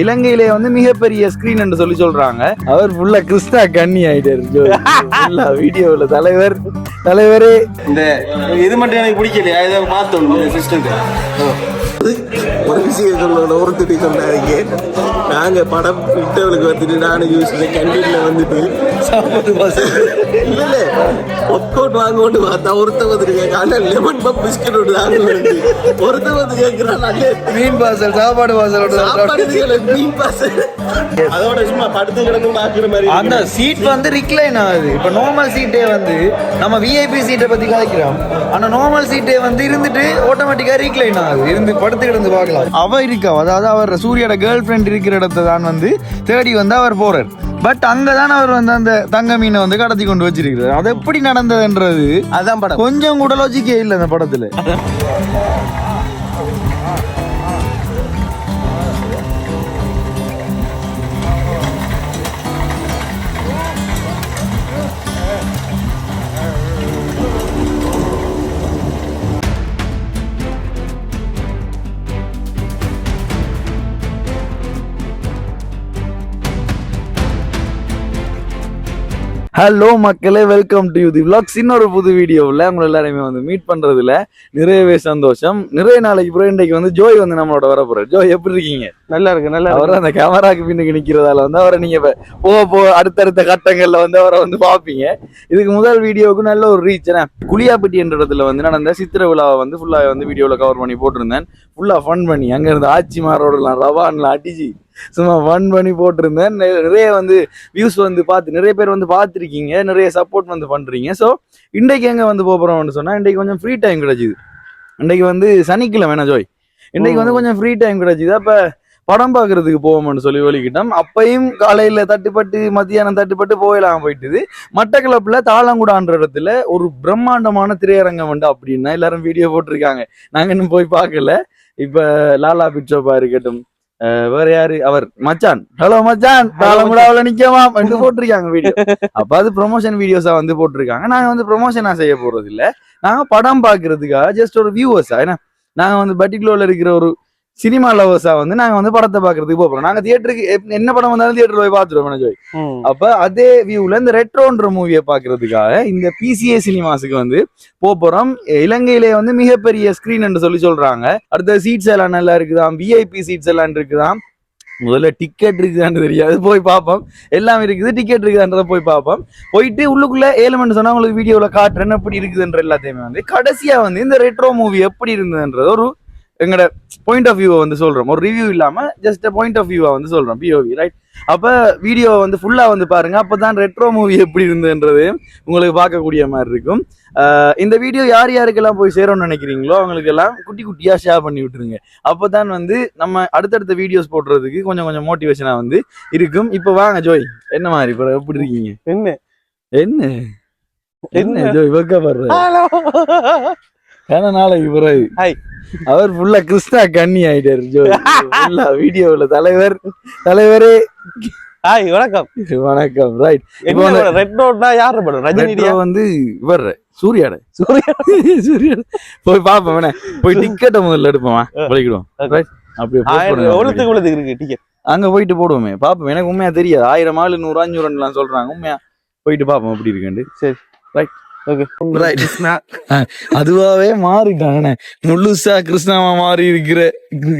இலங்கையிலே வந்து மிகப்பெரிய ஸ்கிரீன் என்று சொல்றாங்க. அவர் ஃபுல்லா கிறிஸ்டா கண்ணி ஆயிட்டாரு வீடியோவில். தலைவரே இந்த இது மட்டும் எனக்கு பிடிக்கலையா, இதை மாத்தணும் சிஸ்டம். ஒரு விஷயம் சொல்லணும், ஒரு துணி சொன்னாங்க. நாங்க படம் விட்டவளுக்கு வந்துட்டு நானும் யூஸ் கேண்டீன்ல வந்துட்டு சாப்பாடு இல்ல இல்ல ஒப்கோட் வாங்கோட்டு பார்த்தா ஒருத்த வந்துருக்கேன் லெமன் பப் பிஸ்கட் வாங்க ஒருத்த வந்து கேட்கிறான் மீன் பாசல் சாப்பாடு மீன் பாசல். அதோட சும்மா படுத்து கிடந்து பாக்குற மாதிரி அந்த சீட் வந்து ரிக்ளைன் ஆகுது. இப்ப நார்மல் சீட்டே வந்து நம்ம விஐபி சீட்டை பத்தி காய்க்கிறோம். ஆனா நார்மல் சீட்டே வந்து இருந்துட்டு ஆட்டோமேட்டிக்கா ரிக்ளைன் ஆகுது. இருந்து படுத்து கிடந்து பார்க்கலாம். அவ இருக்கா, அதாவது அவர் சூர்யோட கேர்ள் ஃப்ரெண்ட் இருக்கிற இடத்தை தான் வந்து தேடி வந்து அவர் போறார். பட் அங்கதான் அவர் வந்து அந்த தங்க மீனை வந்து கடத்தி கொண்டு வச்சிருக்கிறார். அது எப்படி நடந்ததுன்றது அதான் படம். கொஞ்சம் கூட லாஜிக்கே இல்லை அந்த படத்துல. ஹலோ மக்களே, welcome to you the vlogs. இன்னொரு புது வீடியோவில் உங்களை எல்லாரையுமே வந்து மீட் பண்ணுறதுல நிறையவே சந்தோஷம். நிறைய நாளைக்கு அப்புறம் இன்றைக்கு வந்து ஜோய் வந்து நம்மளோட வர போகிறார். ஜோய் எப்படி இருக்கீங்க? நல்லா இருக்கு. நல்லா அவரை அந்த கேமராக்கு பின்னுக்கு நிற்கிறதால வந்து அவரை நீங்கள் போக அடுத்தடுத்த கட்டங்களில் வந்து அவரை வந்து பார்ப்பீங்க. இதுக்கு முதல் வீடியோவுக்கு நல்ல ஒரு ரீச். ஏன்னா குளியாப்பட்டி என்ற இடத்துல வந்து நடந்த சித்திரை விழாவை வந்து ஃபுல்லாக வந்து வீடியோவில் கவர் பண்ணி போட்டிருந்தேன். ஃபுல்லாக ஃபன் பண்ணி அங்கேருந்து ஆச்சிமாரோடலாம் ரவான்லாம் அடிச்சு சும்மா ஃபன் பண்ணி போட்டிருந்தேன். நிறைய வந்து வியூஸ் வந்து நிறைய பேர் வந்து பார்த்துருக்கீங்க, நிறைய சப்போர்ட் வந்து பண்ணுறீங்க. ஸோ இன்றைக்கு எங்கே வந்து போகிறோம்னு சொன்னால், இன்றைக்கு கொஞ்சம் ஃப்ரீ டைம் கிடைச்சிது. இன்றைக்கு வந்து சனிக்கிழமை வேணா ஜோய், இன்றைக்கு வந்து கொஞ்சம் ஃப்ரீ டைம் கிடைச்சிது. அப்போ படம் பார்க்கறதுக்கு போவோம்னு சொல்லி ஒலிக்கிட்டோம். அப்பையும் காலையில் தட்டுப்பட்டு மத்தியானம் தட்டுப்பட்டு போயிடலாம் போயிட்டுது. மட்டக்களப்பில் தாளங்குடான்ற இடத்துல ஒரு பிரம்மாண்டமான திரையரங்கம் உண்டு அப்படின்னா எல்லாரும் வீடியோ போட்டிருக்காங்க. நாங்கள் இன்னும் போய் பார்க்கல. இப்போ லாலா பிட்சோப்பா இருக்கட்டும், வேற யாரு அவர் மச்சான், ஹலோ மச்சான் தாளங்குடாவில் நிக்கவாம் என்று போட்டிருக்காங்க வீடியோ. அப்ப அது ப்ரொமோஷன் வீடியோஸா வந்து போட்டிருக்காங்க. நாங்க வந்து ப்ரொமோஷனா செய்ய போறது இல்ல, நாங்க படம் பாக்குறதுக்காக ஜஸ்ட் ஒரு வியூவர்ஸா, ஏன்னா நாங்க வந்து பர்டிகுலர்ல இருக்கிற ஒரு சினிமா லவர்ஸா வந்து நாங்க வந்து படத்தை பாக்குறதுக்கு போறோம். நாங்க தியேட்டருக்கு என்ன படம் வந்தாலும் தியேட்டர்ல போய் பாத்துருவோம் ஜோய். அப்ப அதே வியூல இந்த ரெட்ரோன்ற மூவியை பாக்குறதுக்காக இந்த பிசிஏ சினிமாஸுக்கு வந்து போறோம். இலங்கையிலே வந்து மிகப்பெரிய ஸ்கிரீன் என்று சொல்றாங்க. அடுத்த சீட்ஸ் எல்லாம் நல்லா இருக்குதாம், விஐபி சீட்ஸ் எல்லாம் இருக்குதாம். முதல்ல டிக்கெட் இருக்குதான்னு தெரியாது, போய் பார்ப்போம். எல்லாம் இருக்குது, டிக்கெட் இருக்குதான்றத போய் பார்ப்போம். போயிட்டு உள்ளுக்குள்ள 7 மணி சொன்னா உங்களுக்கு வீடியோல காட்டுறேன்னு எப்படி இருக்குதுன்ற எல்லாத்தையுமே வந்து கடைசியா வந்து இந்த ரெட்ரோ மூவி எப்படி இருந்ததுன்றது ஒரு எங்களோட பாயிண்ட் ஆஃப் வியூவை வந்து சொல்றோம். ஒரு ரிவ்யூ இல்லாம ஜஸ்ட் பாயிண்ட் ஆஃப் வியூவா வந்து சொல்றோம், பிஓவி ரைட். அப்ப வீடியோ வந்து ஃபுல்லா வந்து பாருங்க, அப்பதான் ரெட்ரோ மூவி எப்படி இருந்ததுன்றது உங்களுக்கு பார்க்கக்கூடிய மாதிரி இருக்கும். இந்த வீடியோ யார் யாருக்கெல்லாம் போய் சேரும்னு நினைக்கிறீங்களோ அவங்களுக்கு எல்லாம் குட்டி குட்டியா ஷேர் பண்ணி விட்டுருங்க. அப்பதான் வந்து நம்ம அடுத்தடுத்த வீடியோஸ் போடுறதுக்கு கொஞ்சம் கொஞ்சம் மோட்டிவேஷனா வந்து இருக்கும். இப்ப வாங்க ஜோய், என்ன மாதிரி இப்போ எப்படி இருக்கீங்க? என்ன என்ன என்ன ஜோய் வெக்கப்படுற? ஏன்னா நாளைக்கு பிறகு அவர் ஃபுல்லா கிறிஸ்டா கண்ணி ஆயிட்டாரு ஜோய் வீடியோவில். தலைவரே வணக்கம். வணக்கம். ரைட். இப்போ ரெட் நோட்னா யாரு படம்? ரஜினி வந்து இவர் சூர்யாட போய் பாப்போம். வேணா போய் டிக்கெட்டை முதல்ல எடுப்போமா, போய்க்கிடுவோம். அப்படியே இருக்கு டிக்கெட், அங்க போயிட்டு போடுவோமே பாப்போம். எனக்கு உண்மையா தெரியாது, 1000 ஆளு 100 500 சொல்றாங்க. உண்மையா போயிட்டு பாப்போம் எப்படி இருக்குன்னு. சரி ரைட். அதுவாவே மாறிட்டானே, முழுசா கிருஷ்ணாவா மாறி இருக்கிற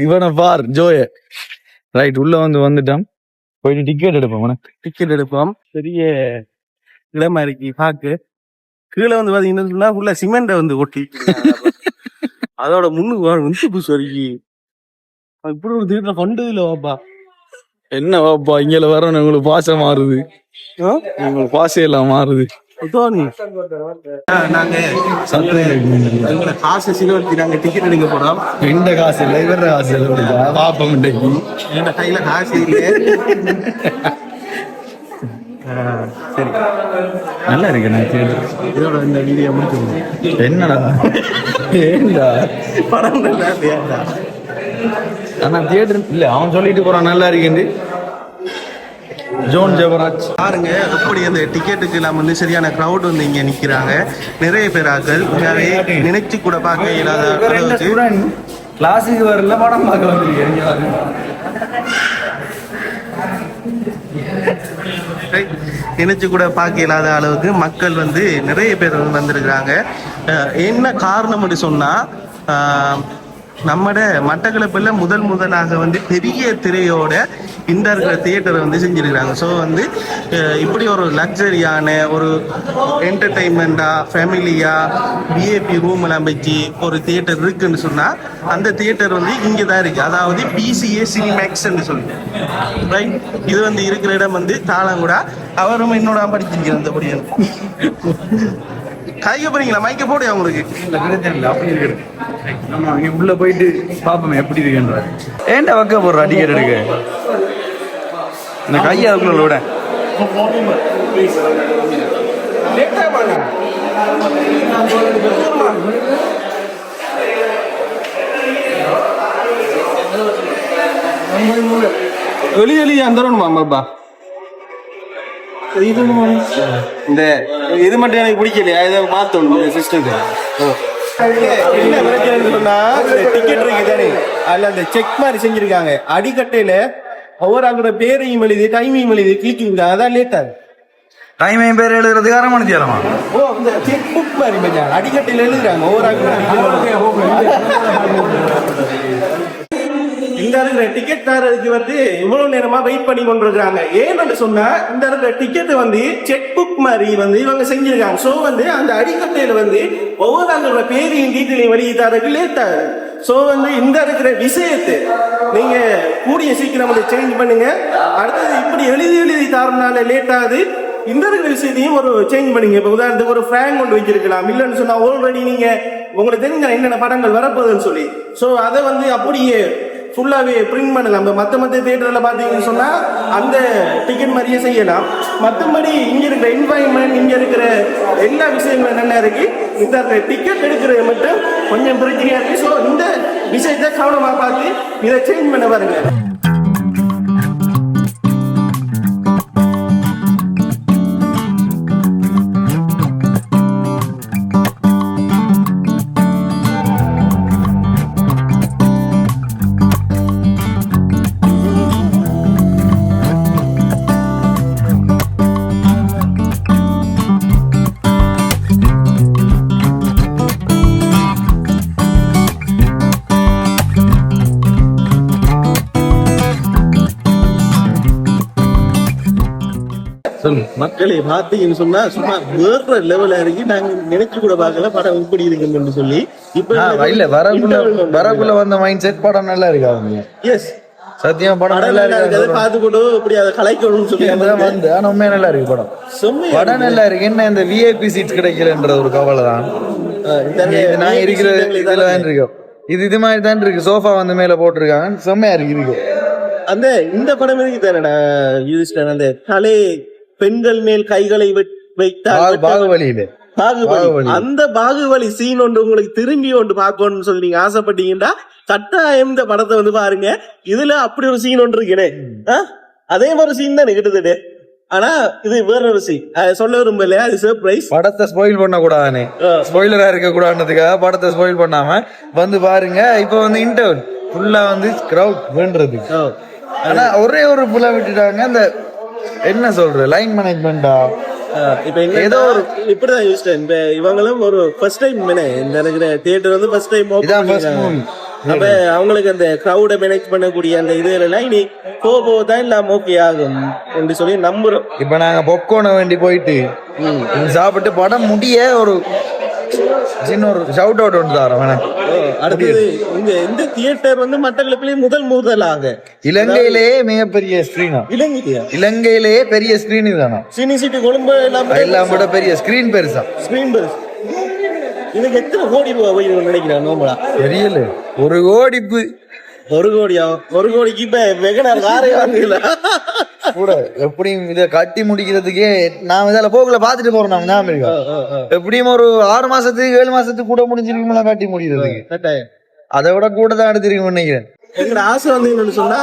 இவனை பார் ஜோய. ரைட், உள்ள வந்துட்டான். போயிட்டு டிக்கெட் எடுப்போம். பெரிய இடமா இருக்கு பாக்கு. கீழே வந்து பாத்தீங்கன்னா உள்ள சிமெண்ட வந்து ஒட்டி அதோட முன்னுக்கு புதுசு வரைக்கும் இப்படி ஒரு திடீர்னு கொண்டதுல வாப்பா. என்ன வாப்பா இங்க வரணும், உங்களுக்கு பாசம் மாறுது, உங்களுக்கு பாசம் எல்லாம் மாறுது. நாங்க காசு சிலவர்த்தி நாங்க டிக்கெட் எடுக்க போறோம். இந்த காசு இல்லை, இவர காசு இல்லை. பாப்போம், என் கையில காசு இல்லை. சரி, நல்லா இருக்கு. நான் இதோட இந்த வீடியோ முடிச்சு. என்னடா ஏண்டா படம் நல்லா இல்லையாடா? ஆனா தியேட்டர் இல்ல, அவன் சொல்லிட்டு போறான் நல்லா இருக்குன்னு. ஜோன் ஜெபராஜ் பாருங்க எப்படி அந்த டிக்கெட்டுக்கு நம்ம வந்து சரியான கிரௌட் வந்து இங்க நிக்கிறாங்க. நிறைய பேராக்கள் நினைச்சு கூட பார்க்க இயலாத கிளாஸுக்கு வரல, படம் பார்க்க வந்துருக்கேன். நினைச்சு கூட பார்க்க இல்லாத அளவுக்கு மக்கள் வந்து நிறைய பேர் வந்து வந்திருக்கிறாங்க. என்ன காரணம் அப்படி சொன்னா நம்மட மட்டக்களப்பில் முதலாக வந்து பெரிய திரையோட இந்த இருக்கிற தியேட்டரை வந்து செஞ்சிருக்கிறாங்க. ஸோ வந்து இப்படி ஒரு லக்ஸரியான ஒரு என்டர்டெயின்மெண்டா ஃபேமிலியா விஐபி ரூம் எல்லாம் வச்சு ஒரு தியேட்டர் இருக்குன்னு சொன்னா அந்த தியேட்டர் வந்து இங்கே தான் இருக்கு. அதாவது பிசிஏ சினிமேக்ஸ்ன்னு சொல்லிட்டு ரைட். இது வந்து இருக்கிற இடம் வந்து தாளங்குடா. அவரும் என்னோட படிச்சிருக்கிறேன் அந்த படியும். கைய போறீங்களா? மைக்க போடு அவங்களுக்கு. அப்படி இருக்கு. ஆமா, நீ உள்ள போயிட்டு பாப்போமே எப்படி இருக்குன்ற. ஏன்டா வக்க போடுற டிக்கெட் எடுக்க? இந்த கையை அதுக்குள்ள விட. வெளியே வந்துடணுமா பாப்பா? இந்த இது மட்டும் எனக்கு பிடிக்கலையா? இதை மாத்தணும் சிஸ்டத்தை. என்ன பிரச்சனை சொன்னா டிக்கெட் இருக்கு தானே, அதுல அந்த செக் மாதிரி செஞ்சிருக்காங்க. அடிக்கட்டையில ஒவ்வொரு ஆளோட பேரையும் எழுதி டைமையும் எழுதி கிளிக்கிங் அதான் லேட் ஆகுது. டைமையும் பேர் எழுதுறதுக்கு 1/2 மணி நேரமா? ஓ, இந்த செக் புக் மாதிரி மச்சான் அடிக்கட்டையில எழுதுறாங்க ஒவ்வொரு ஆளோட. இந்த இருக்கிற டிக்கெட் தரதுக்கு வந்து இவ்வளவு நேரமா வெயிட் பண்ணி கொண்டிருக்காங்க. ஏன்னு சொன்னா இந்த இருக்கிற டிக்கெட் வந்து செக் புக் மாதிரி வந்து இவங்க செஞ்சிருக்காங்க. சோ வந்து அந்த அடிக்கட்டையில வந்து ஒவ்வொரு ஆளோட பேரையும் டீட்டெயிலையும் வெளியே தரதுக்கு லேட் ஆகுது. சோ வந்து இந்த இருக்கிற விஷயத்தை நீங்க கூடிய சீக்கிரம் வந்து சேஞ்ச் பண்ணுங்க. அடுத்தது இப்படி எழுதி தரனால லேட் ஆகுது. இந்த இருக்கிற விஷயத்தையும் ஒரு சேஞ்ச் பண்ணுங்க. இப்ப உதாரணத்துக்கு ஒரு ஃபேன் கொண்டு வச்சிருக்கலாம். இல்லைன்னு சொன்னா ஆல்ரெடி நீங்க உங்களுக்கு தெரிஞ்ச என்னென்ன படங்கள் வரப்போகுதுன்னு சொல்லி சோ அதை வந்து அப்படியே ஃபுல்லாவே பிரிண்ட் பண்ணலாம். மற்ற தியேட்டர்ல பாத்தீங்கன்னு சொன்னா அந்த டிக்கெட் மாதிரியே செய்யலாம். மற்றபடி இங்க இருக்கிற என்வாயன்மெண்ட், இங்க இருக்கிற எல்லா விஷயங்களும் நல்லா இருக்கு. இந்த டிக்கெட் எடுக்கிறது மட்டும் கொஞ்சம் பிரச்சனையா இருக்கு. ஸோ இந்த விஷயத்தை கவனமா பார்த்து இதை சேஞ்ச் பண்ண பாருங்க. மக்களை பார்த்தீங்கன்னு சொன்னா சும்மா வேற லெவல்ல இருக்கு. நாங்க நினைச்சு கூட பார்க்கல படம் இப்படி இருக்குன்னு சொல்லி. இப்ப இல்ல வரக்குள்ள வந்த மைண்ட் செட் படம் நல்லா இருக்கு. அவங்க எஸ் சத்தியமா படம் நல்லா இருக்கு. பார்த்து கூட இப்படி அதை கலைக்கணும்னு சொல்லி வந்து ஆனா உண்மையா நல்லா இருக்கு படம். படம் நல்லா இருக்கு. என்ன இந்த விஐபி சீட்ஸ் கிடைக்கலன்ற ஒரு கவலை தான். நான் இருக்கிற இதுல தான் இருக்கோம். இது மாதிரி தான் இருக்கு. சோஃபா வந்து மேல போட்டிருக்காங்க. செம்மையா இருக்கு. அந்த இந்த படம் இருக்கு தானடா யூஸ்ல அந்த தலை பெண்கள் மேல் கைகளை வைத்தால் பாகுபலியில அந்த பாகுபலி சீன் ஒன்று உங்களுக்கு திரும்பி ஒன்று பார்க்கணும்னு சொல்லி நீங்க ஆசைப்பட்டீங்கன்னா கட்டாயம் இந்த படத்தை வந்து பாருங்க. இதுல அப்படி ஒரு சீன் ஒன்று இருக்கே, அதே மாதிரி சீன் தான் கிட்டத்தட்ட. ஆனா இது வேற ஒரு சீன் சொல்ல விரும்பல. அது சர்ப்ரைஸ். படத்தை ஸ்பாயில் பண்ண கூடாதுன்னு, ஸ்பாயிலரா இருக்க கூடாதுன்றதுக்காக படத்தை ஸ்பாயில் பண்ணாம வந்து பாருங்க. இப்ப வந்து இன்டர்வல் ஃபுல்லா வந்து கிரவுட் வேண்டது. ஆனா ஒரே ஒரு புல விட்டுட்டாங்க. அந்த என்ன சொல்ற லைன் மேனேஜ்மெண்டா இப்ப ஏதோ ஒரு இப்படிதான் யூஸ்டன். இப்ப இவங்களும் ஒரு ஃபர்ஸ்ட் டைம் இந்த இருக்கிற தியேட்டர் வந்து ஃபர்ஸ்ட் டைம் அப்ப அவங்களுக்கு அந்த கிரௌட மேனேஜ் பண்ணக்கூடிய அந்த இது எல்லாம் இனி போதான் எல்லாம் ஓகே ஆகும் என்று சொல்லி நம்புறோம். இப்ப நாங்க பொப்கார்னை வேண்டி போயிட்டு சாப்பிட்டு படம் முடிய ஒரு சின்ன ஒரு ஷவுட் அவுட் ஒன்று தரோம். அடுத்தது இந்த தியேட்டர் வந்து மட்டக்களப்பிலே முதலாக இலங்கையிலேயே மிகப்பெரிய ஸ்கிரீன். இலங்கையிலேயே பெரிய ஸ்கிரீன் தானா? சிட்டி கொழும்பு எல்லாம் விட பெரிய ஸ்கிரீன் பெருசா. ஸ்கிரீன் பெருசு. இதுக்கு எத்தனை கோடி ரூபாய் நினைக்கிறேன் நோம்பலா? தெரியல. 1 கோடிக்கு இப்ப வெகனார் காரே வாங்கல கூட. எப்படியும் இதை கட்டி முடிக்கிறதுக்கே நான் இதால போகல பாத்துட்டு போறோம். நாம ஞாபகம் இருக்கா? எப்படியும் ஒரு 6 மாசத்துக்கு 7 மாசத்துக்கு கூட முடிஞ்சிருக்குங்களா கட்டி முடிக்கிறதுக்கு. அதை விட கூட தான் எடுத்திருக்கோம் நினைக்கிறேன். எங்களோட ஆசை வந்து என்னன்னு சொன்னா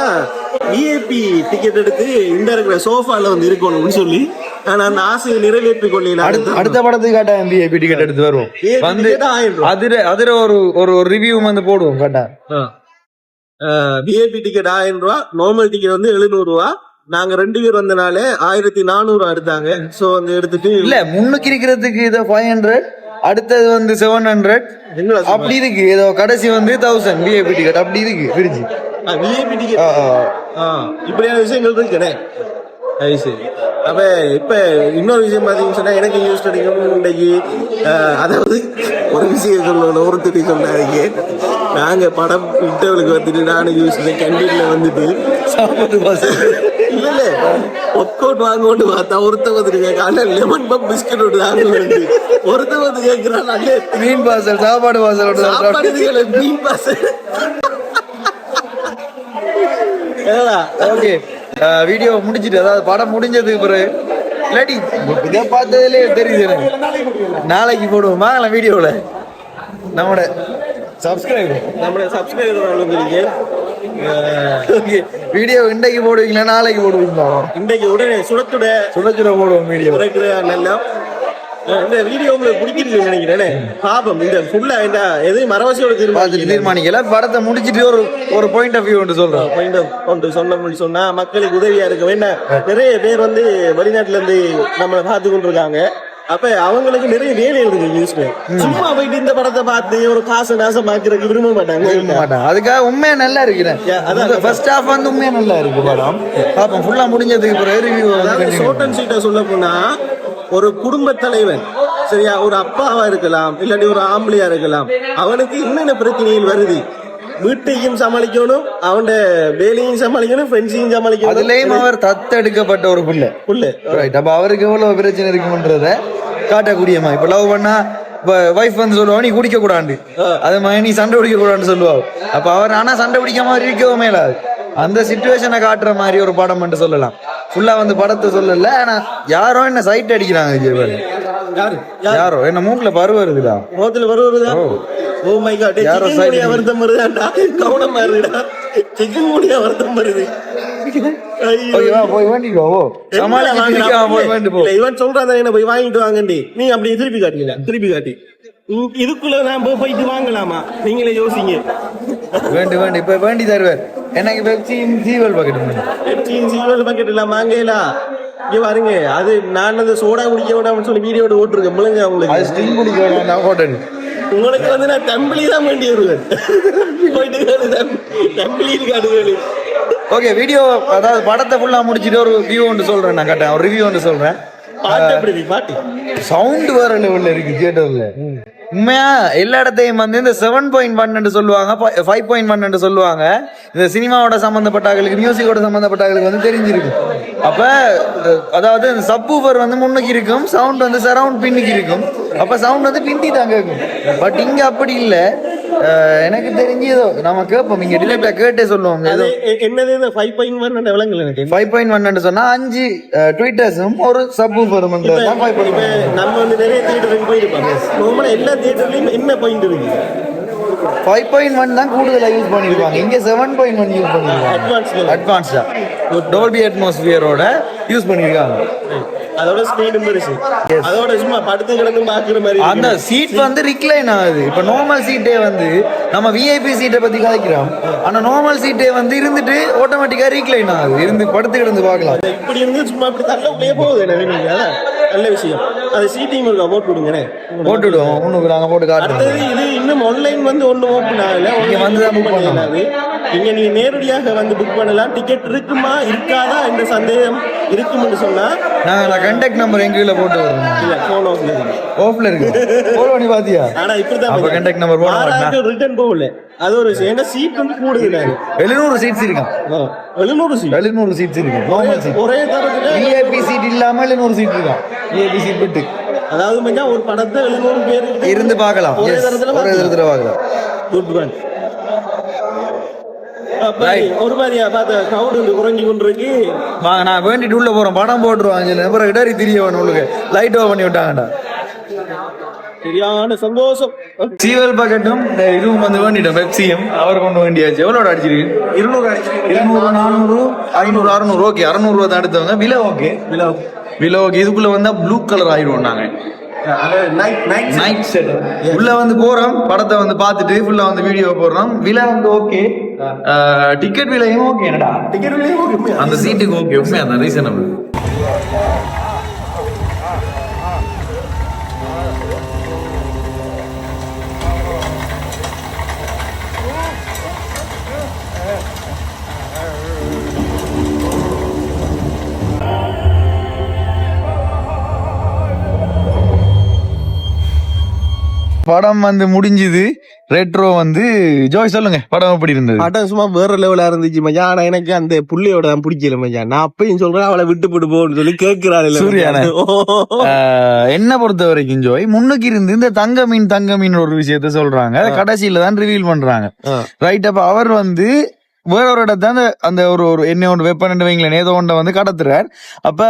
விஐபி டிக்கெட் எடுத்து இந்த இருக்கிற சோஃபால வந்து இருக்கணும்னு சொல்லி நான் அந்த ஆசையை நிறைவேற்றிக் கொள்ளல. அடுத்த படத்துக்கு கேட்டா விஐபி டிக்கெட் எடுத்து வருவோம். வந்து அதுல ஒரு ரிவ்யூ வந்து போடுவோம் கேட்டா. விஐபி டிக்கெட் 1000 ரூபா, நார்மல் டிக்கெட் வந்து 700 ரூபா, நாங்க 2 பேர் வந்தனால 1400 எடுத்தாங்க. சோ வந்து எடுத்துட்டு இல்ல முன்னுக்கு இருக்கிறதுக்கு இதோ 500, அடுத்தது வந்து 700 அப்படி இருக்கு. ஏதோ கடைசி வந்து 1000 விஐபி டிக்கெட் அப்படி இருக்கு பிரிச்சு. விஐபி டிக்கெட் இப்படியான விஷயங்கள் இருக்குனே. அது சரி. அப்ப இப்ப இன்னொரு விஷயம் பாத்தீங்கன்னு சொன்னா எனக்கு யூஸ் கிடைக்கும் இன்னைக்கு. அதாவது ஒரு விஷயம் சொல்லணும், ஒருத்தர் சொன்னாங்க. நாங்க படம் இன்டர்வலுக்கு வந்துட்டு நானும் யூஸ் கேண்டீன்ல வந்துட்டு சாப்பாடு இல்ல இல்ல ஒர்க் வாங்க பார்த்தா ஒருத்த வந்துருக்க லெமன் பப் பிஸ்கட் ஒன்று ஒருத்த வந்து கேட்கிறான் மீன் பார்சல் சாப்பாடு பார்சல் மீன் பார்சல். ஓகே வீடியோ முடிச்சிட்டு, அதாவது படம் முடிஞ்சதுக்கு பிறகு இல்லாட்டி இதை பார்த்ததுலே தெரியுது எனக்கு. நாளைக்கு போடுவோமா வீடியோவில் நம்மளோட சப்ஸ்கிரைபர் வீடியோ இன்றைக்கு போடுவீங்களா நாளைக்கு போடுவீங்களா? இன்றைக்கு உடனே சுட போடுவோம் வீடியோ. நல்லா இந்த வீடியோ உங்களுக்கு பிடிச்சிருக்கு நினைக்கிறேன். பாப்போம் இந்த ஃபுல்லா இந்த எதையும் மரவசியோட தீர்மானிக்கல. படத்தை முடிச்சிட்டு ஒரு பாயிண்ட் ஆஃப் வியூ ஒன்று சொல்றோம். பாயிண்ட் ஆஃப் ஒன்று சொன்னா மக்களுக்கு உதவியா இருக்க வேண்டாம். நிறைய பேர் வந்து வெளிநாட்டுல இருந்து நம்மளை பார்த்து கொண்டு இருக்காங்க. அப்ப அவங்களுக்கு நிறைய வேலை இருக்கு. சும்மா போயிட்டு இந்த படத்தை பார்த்து ஒரு காசு நாசம் ஆக்குறதுக்கு விரும்ப மாட்டாங்க. அதுக்காக உண்மையா நல்லா இருக்கிறேன். ஃபர்ஸ்ட் ஹாஃப் வந்து உண்மையா நல்லா இருக்கு படம். பாப்போம் ஃபுல்லா முடிஞ்சதுக்கு பிறகு ரிவ்யூ. ஷார்ட் அண்ட் ஸ்வீட்டா சொல்ல போனா ஒரு குடும்ப தலைவன் சரியா, ஒரு அப்பாவா இருக்கலாம், இல்லாட்டி ஒரு ஆம்பளையா இருக்கலாம், அவனுக்கு என்னென்ன பிரச்சனைகள் வருது, வீட்டையும் சமாளிக்கணும், அவன் வேலையும் சமாளிக்கணும், ஃப்ரெண்ட்ஸையும் சமாளிக்கணும். அதுலயும் அவர் தத்தெடுக்கப்பட்ட ஒரு புள்ள ரைட். அப்ப அவருக்கு எவ்வளவு பிரச்சனை இருக்குன்றத காட்டக்கூடியமா. இப்ப லவ் பண்ணா வைஃப் வந்து சொல்லுவா நீ குடிக்க கூடாது, அது மாதிரி நீ சண்டை பிடிக்க கூடாதுன்னு சொல்லுவா. அப்ப அவர் ஆனா சண்டை பிடிக்காம இருக்கவும் மேலாது. அந்த சிச்சுவேஷனை காட்டுற மாதிரி ஒரு படம் என்று சொல்லலாம். ஃபுல்லா வந்து படத்தை சொல்லல. ஆனா யாரோ என்ன சைட் அடிக்கிறாங்க. யாரோ என்ன மூக்குல பருவ வருதுடா, மூக்குல பருவ வருதா? ஓ மை காட், யாரோ சைட் வருத்தம் வருதாடா, கவனமா இருடா, சிக்கன் கூடிய வருத்தம் வருது. போய் வேண்டிட்டு வா, போய் வேண்டி போ. இவன் சொல்றான் என்ன போய் வாங்கிட்டு வாங்கண்டி, நீ அப்படி திருப்பி காட்டுவீங்க. திருப்பி காட்டி இதுக்குள்ள நான் போயிட்டு வாங்கலாமா நீங்களே யோசிங்க. வேண்டு இப்ப வேண்டி தருவார். எனக்கு பெப்சியும் சீவல் பாக்கெட் இல்லாம வாங்கலா இங்க பாருங்க. அது நான் அந்த சோடா குடிக்க வேண்டாம்னு சொல்லி வீடியோ ஓட்டுருக்கேன். முழுங்க உங்களுக்கு ஸ்டிங் குடிக்க வேண்டாம் நான் போட்டேன். உங்களுக்கு வந்து நான் தம்பிளி தான் வேண்டி வருவேன். போயிட்டு தம்பிளி காட்டுவேன். ஓகே வீடியோ, அதாவது படத்தை ஃபுல்லா முடிச்சுட்டு ஒரு வியூ ஒன்று சொல்றேன். நான் கட்டேன் ஒரு ரிவ்யூ ஒன்று சொல்றேன். பாட்டு சவுண்ட் வேற லெவல்ல இருக்கு தியேட்டர்ல. உண்மையா எல்லா இடத்தையும் வந்து இந்த 7.1 சொல்லுவாங்க, 5.1 சொல்லுவாங்க. இந்த சினிமாவோட சம்பந்தப்பட்டாங்களுக்கு, மியூசிக்கோட சம்பந்தப்பட்டாங்களுக்கு வந்து தெரிஞ்சிருக்கு. அப்ப அதாவது சப்வூஃபர் வந்து முன்னுக்கு இருக்கும், சவுண்ட் வந்து சரவுண்ட் பின்னுக்கு இருக்கும். அப்ப சவுண்ட் வந்து பிந்தி தான் கேட்கும். பட் இங்க அப்படி இல்லை. எனக்கு தெரிஞ்சு ஏதோ நம்ம கேட்போம், இங்க டிலேட்டா கேட்டே சொல்லுவாங்க. என்னது 5.1 விளங்கல எனக்கு. 5.1 சொன்னா 5 ட்வீட்டர்ஸும் ஒரு சப்வூஃபரும் வந்து நம்ம வந்து நிறைய தியேட்டருக்கு போயிருப்போம். நார்மலா எல்லா தியேட்டர்லயும் என்ன பாயிண்ட் இருக்கு? 5.1 தான் கூடுதலா யூஸ் பண்ணிருப்பாங்க. இங்க 7.1 யூஸ் பண்ணிருக்காங்க. அட்வான்ஸ்டா டோல்பி அட்மாஸ்பியரோட யூஸ் பண்ணிருக்காங்க. அதோட ஸ்பீடும் பெருசு. அதோட சும்மா படுத்து கிடந்து பாக்குற மாதிரி. அந்த சீட் வந்து ரிக்ளைன் ஆகுது. இப்ப நார்மல் சீட்டே வந்து நம்ம விஐபி சீட்டை பத்தி கதைக்கிறோம். ஆனா நார்மல் சீட்டே வந்து இருந்துட்டு ஆட்டோமேட்டிக்கா ரீக்ளைன் ஆகுது. இருந்து படுத்து கிடந்து பார்க்கலாம். இப்படி இருந்து சும்மா இப்படி தள்ள உள்ளே போகுது. நல்ல விஷயம். அது சீட்டிங் இருக்கா போட்டு விடுங்க. போட்டுடுவோம். ஒண்ணுக்கு நாங்க போட்டு காட்டுறோம். இது இன்னும் ஆன்லைன் வந்து ஒண்ணு ஓப்பன் ஆகல. இங்க வந்து தான் புக் பண்ணலாம். இங்க நீங்க நேரடியாக வந்து புக் பண்ணலாம். டிக்கெட் இருக்குமா இருக்காதா என்ற சந்தேகம் இருக்கும்னு சொன்னா நாங்க கான்டாக்ட் நம்பர் எங்க கீழ போட்டு வரோம். இல்ல போன் ஆஃப்ல இருக்கு. போன் பண்ணி பாத்தியா? ஆனா இப்படிதான் அப்ப கான்டாக்ட் நம்பர் போட மாட்டேன். ரிட்டர்ன் போகல. அது ஒரு ஏன்னா சீட் வந்து கூடுதல 700 சீட்ஸ் இருக்கு. 700 சீட்ஸ் இருக்கு. நார்மல் சீட் ஒரே தரத்துல விஐபி சீட் இல்லாம 700 சீட் இருக்கா. விஐபி சீட் விட்டு அதாவது மஞ்சா ஒரு படத்தை 700 பேர் இருந்து பார்க்கலாம். ஒரே தரத்துல பார்க்கலாம். Good one. ஒரு மாதிரியா பார்த்த கிரவுட் குறைஞ்சி கொண்டிருக்கு. வாங்க நான் வேண்டிட்டு உள்ள போறோம். படம் போட்டுருவாங்க. அப்புறம் இடறி தெரிய வேணும். உங்களுக்கு லைட் ஆஃப் பண்ணி விட்டாங்கடா. சரியான சந்தோஷம். சீவல் பாக்கெட்டும் இதுவும் வந்து வேண்டிட்டோம். பெப்சியும் அவர் கொண்டு வேண்டியாச்சு. எவ்வளோ அடிச்சிருக்கு? 200 400 500 600. ஓகே 600 ரூபா தான் எடுத்தவங்க. விலை ஓகே. விலை ஓகே. இதுக்குள்ள வந்தா ப்ளூ கலர் ஆயிடுவோம் நாங்க. நைட் செட் உள்ள வந்து போறோம். படத்தை வந்து பார்த்துட்டு ஃபுல்லா வந்து வீடியோ போடுறோம். விலை வந்து ஓகே. டிக்கெட் விலையும் ஓகே என்னடா டிக்கெட் விலையும் ஓகே அந்த சீட்டுக்கு ஓகே உண்மையா அந்த ரீசனபிள். படம் வந்து முடிஞ்சுது. ரெட்ரோ வந்து ஜோய் சொல்லுங்க படம் எப்படி இருந்தது? படம் சும்மா வேற லெவலா இருந்துச்சு மச்சான். ஆனா எனக்கு அந்த புள்ளையோட தான் பிடிக்கல மச்சான். நான் அப்பயும் சொல்றேன் அவளை விட்டு போட்டு போன்னு சொல்லி கேட்கிறாள் சூர்யானா என்ன பொறுத்த வரைக்கும் ஜோய் முன்னுக்கு இருந்து இந்த தங்க மீன் ஒரு விஷயத்த சொல்றாங்க. கடைசியில தான் ரிவீல் பண்றாங்க. ரைட். அப்ப அவர் வந்து வேற ஒரு இடத்த அந்த ஒரு என்ன ஒன்று வெப்பன் வைங்களேன் ஏதோ ஒன்றை வந்து கடத்துறார். அப்ப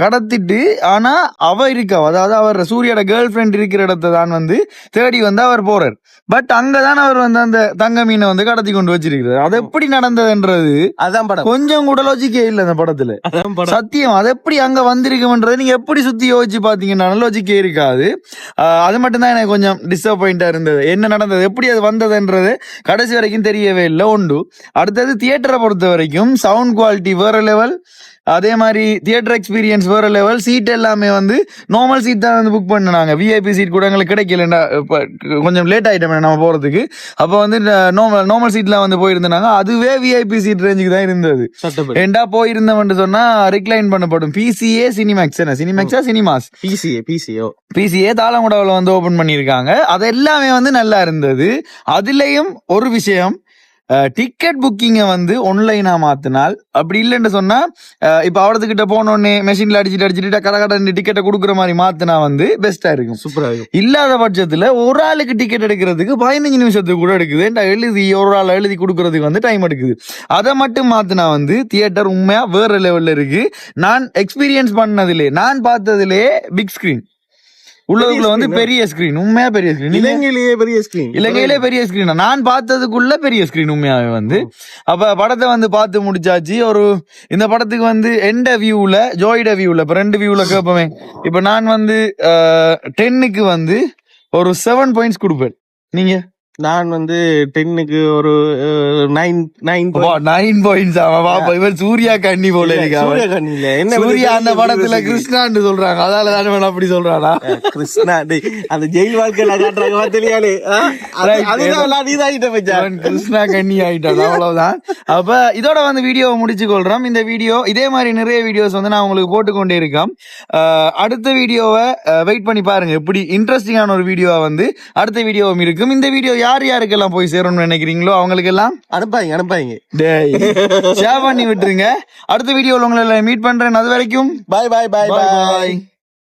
கடத்திட்டு ஆனா அவ இருக்கா, அதாவது அவர் சூர்யோட கேர்ள் ஃப்ரெண்ட் இருக்கிற இடத்த தான் வந்து தேடி வந்து அவர் போறார். பட் அங்கதான் அவர் வந்து அந்த தங்க மீனை வந்து கடத்தி கொண்டு வச்சிருக்கிறார். அது எப்படி நடந்ததுன்றது அதான் படம். கொஞ்சம் கூட லாஜிக்கே இல்ல அந்த படத்துல. சத்தியம் அது எப்படி அங்க வந்திருக்குன்றது நீங்க எப்படி சுத்தி யோசிச்சு பாத்தீங்கன்னா லாஜிக்கே இருக்காது. அது மட்டும் தான் எனக்கு கொஞ்சம் டிசப்பாயிண்டா இருந்தது. என்ன நடந்தது எப்படி அது வந்ததுன்றது கடைசி வரைக்கும் தெரியவே இல்லை. ஒன்று. அடுத்தது தியேட்டரை பொறுத்த வரைக்கும் சவுண்ட் குவாலிட்டி வேற லெவல், அதே மாதிரி தியேட்டர் எக்ஸ்பீரியன்ஸ் வேற லெவல். சீட் எல்லாமே வந்து நார்மல் சீட் தான் வந்து புக் பண்ணாங்க. விஐபி சீட் கூட எங்களுக்கு கிடைக்கலண்டா, கொஞ்சம் லேட் ஆயிட்டோம் நம்ம போறதுக்கு. அப்போ வந்து நார்மல் சீட்ல வந்து போயிருந்தாங்க. அதுவே விஐபி சீட் ரேஞ்சுக்கு தான் இருந்தது. ஏண்டா போயிருந்தவன் சொன்னா ரிக்ளைன் பண்ணப்படும். பிசிஏ சினிமேக்ஸ் என்ன சினிமேக்ஸா சினிமாஸ் பிசிஏ தாளமுடாவில் வந்து ஓபன் பண்ணியிருக்காங்க. அது எல்லாமே வந்து நல்லா இருந்தது. அதுலயும் ஒரு விஷயம், டிக்கெட் புக்கிங்கை வந்து ஒன்லைனா மாத்தினால், அப்படி இல்லைன்னு சொன்னா இப்ப அவரதுகிட்ட போனோடனே மெஷின்ல அடிச்சுட்டு கடை டிக்கெட்டை கொடுக்குற மாதிரி மாத்தினா வந்து பெஸ்டா இருக்கும், சூப்பரா இருக்கும். இல்லாத பட்சத்துல ஒரு ஆளுக்கு டிக்கெட் எடுக்கிறதுக்கு 15 நிமிஷத்துக்கு கூட எடுக்குது. எழுதி ஒரு ஆள் எழுதி கொடுக்கறதுக்கு வந்து டைம் எடுக்குது. அதை மட்டும் மாத்தினா வந்து தியேட்டர் உண்மையா வேற லெவல்ல இருக்கு. நான் எக்ஸ்பீரியன்ஸ் பண்ணதிலே, நான் பார்த்ததிலே பிக் ஸ்கிரீன் உள்ளதுக்குள்ள வந்து பெரிய ஸ்கிரீன், உண்மையா பெரிய ஸ்கிரீன். இலங்கையிலே பெரிய ஸ்கிரீன் நான் பார்த்ததுக்குள்ள பெரிய ஸ்கிரீன் உண்மையாவே வந்து. அப்ப படத்தை வந்து பார்த்து முடிச்சாச்சு. இந்த படத்துக்கு வந்து எந்த வியூல ஜோயிட வியூல இப்ப 2 வியூல கேட்போமே. இப்ப நான் வந்து 10க்கு வந்து ஒரு 7 பாயிண்ட்ஸ் கொடுப்பேன். நீங்க? நான் வந்து 10க்கு ஒரு 9 பாயிண்ட்ஸ். இவர் சூர்யா கண்ணி போல சூர்யா அந்த படத்துல கிருஷ்ணான்னு சொல்றாங்க, அதாலதான் அப்படி சொல்றானா? கிருஷ்ணா அந்த ஜெயில் வாழ்க்கையில காட்டுறாங்க தெரியாலே, கிருஷ்ணா கண்ணி ஆயிட்டான், அவ்வளவுதான். அப்ப இதோட வந்து வீடியோவை முடிச்சு கொள்றோம். இந்த வீடியோ இதே மாதிரி நிறைய வீடியோஸ் வந்து நான் உங்களுக்கு போட்டுக்கொண்டே இருக்கேன். அடுத்த வீடியோவை வெயிட் பண்ணி பாருங்க. எப்படி இன்ட்ரெஸ்டிங்கான ஒரு வீடியோவா வந்து அடுத்த வீடியோவும் இருக்கும். இந்த வீடியோ யார் யாருக்கெல்லாம் போய் சேரணும்னு நினைக்கிறீங்களோ அவங்களுக்கு எல்லாம் அனுப்பாங்க ஷேர் பண்ணி விட்டுருங்க. அடுத்த வீடியோவில் உங்களை மீட் பண்றேன். அது வரைக்கும் பாய்.